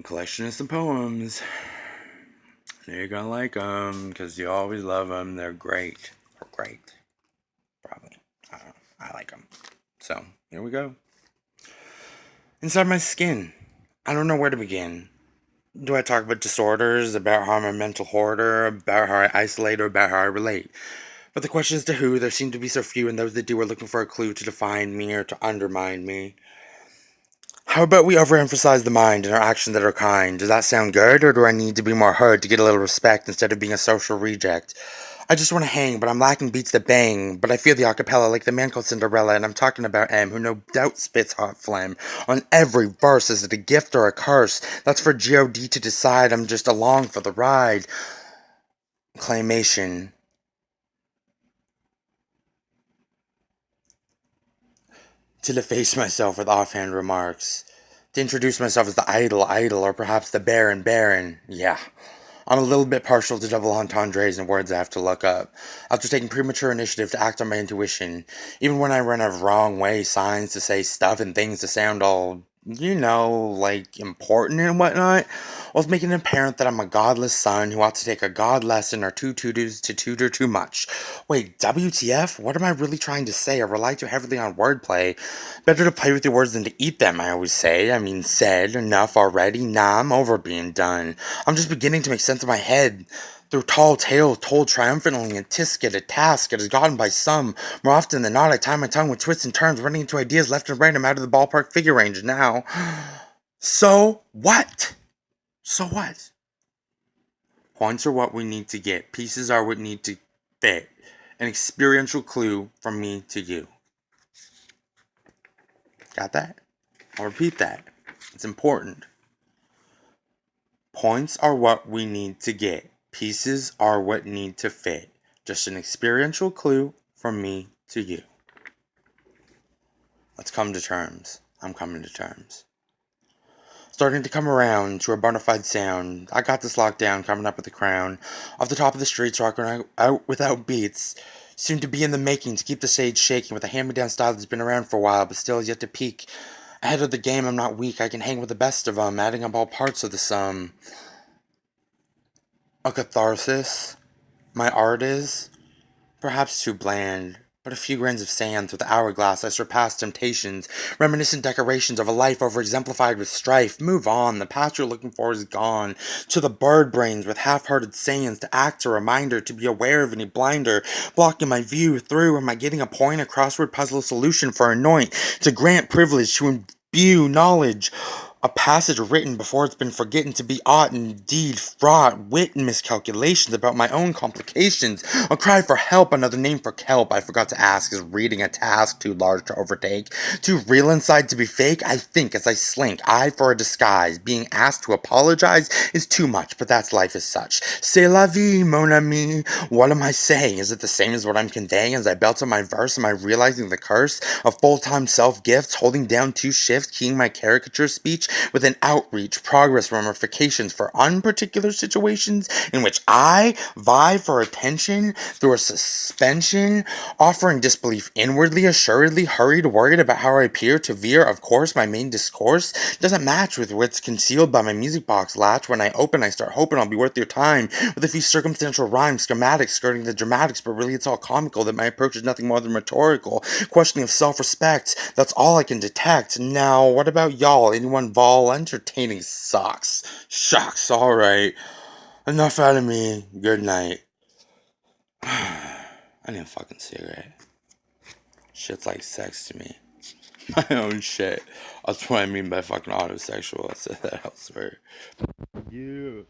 collection of some poems. You're gonna like them because you always love them. They're great. They're great. Probably. I don't know. I like them. So, here we go. Inside my skin. I don't know where to begin. Do I talk about disorders, about how I'm a mental hoarder, about how I isolate, or about how I relate? But the questions to who, there seem to be so few, and those that do are looking for a clue to define me or to undermine me. How about we overemphasize the mind and our actions that are kind? Does that sound good, or do I need to be more heard to get a little respect instead of being a social reject? I just want to hang, but I'm lacking beats that bang. But I feel the acapella like the man called Cinderella, and I'm talking about M, who no doubt spits hot phlegm on every verse. Is it a gift or a curse? That's for God to decide. I'm just along for the ride. Claymation. To deface myself with offhand remarks. To introduce myself as the idol, or perhaps the baron. Yeah. I'm a little bit partial to double entendres and words I have to look up. After taking premature initiative to act on my intuition, even when I run out of wrong way signs to say stuff and things to sound all, like important and whatnot, whilst making it apparent that I'm a godless son who ought to take a god lesson or two tutors to tutor too much. Wait, WTF? What am I really trying to say? I rely too heavily on wordplay. Better to play with your words than to eat them, I always say. I mean, said, enough already. Nah, I'm over being done. I'm just beginning to make sense of my head. Through tall tales told triumphantly and tisket a task it is gotten by some. More often than not, I tie my tongue with twists and turns, running into ideas left and right. I'm out of the ballpark figure range now. So what? So what? Points are what we need to get. Pieces are what need to fit. An experiential clue from me to you. Got that? I'll repeat that. It's important. Points are what we need to get. Pieces are what need to fit. Just an experiential clue from me to you. Let's come to terms. I'm coming to terms. Starting to come around to a bona fide sound. I got this locked down, coming up with a crown. Off the top of the streets, rocking out without beats. Soon to be in the making to keep the stage shaking with a hand-me-down style that's been around for a while, but still has yet to peak. Ahead of the game, I'm not weak. I can hang with the best of them, adding up all parts of the sum. A catharsis. My art is perhaps too bland, but a few grains of sand through the hourglass I surpass temptations, reminiscent decorations of a life over-exemplified with strife. Move on, the path you're looking for is gone. To the bird brains with half-hearted sayings, to act a reminder, to be aware of any blinder, blocking my view through. Am I getting a point, a crossword puzzle solution for anoint, to grant privilege, to imbue knowledge? A passage written before it's been forgotten to be aught indeed fraught wit and miscalculations about my own complications. A cry for help, another name for kelp I forgot to ask. Is reading a task too large to overtake? Too real inside to be fake? I think as I slink, eye for a disguise. Being asked to apologize is too much, but that's life as such. C'est la vie, mon ami. What am I saying? Is it the same as what I'm conveying as I belt on my verse? Am I realizing the curse of full-time self-gifts, holding down two shifts, keying my caricature speech with an outreach, progress, ramifications for unparticular situations in which I vie for attention through a suspension, offering disbelief inwardly, assuredly, hurried, worried about how I appear to veer. Of course, my main discourse doesn't match with what's concealed by my music box latch. When I open, I start hoping I'll be worth your time with a few circumstantial rhymes, schematics, skirting the dramatics, but really it's all comical that my approach is nothing more than rhetorical, questioning of self-respect. That's all I can detect. Now, what about y'all? Anyone vol? Entertaining sucks. Shucks, alright. Enough out of me. Good night. I need a fucking cigarette. Shit's like sex to me. My own shit. That's what I mean by fucking autosexual. I said that elsewhere. You.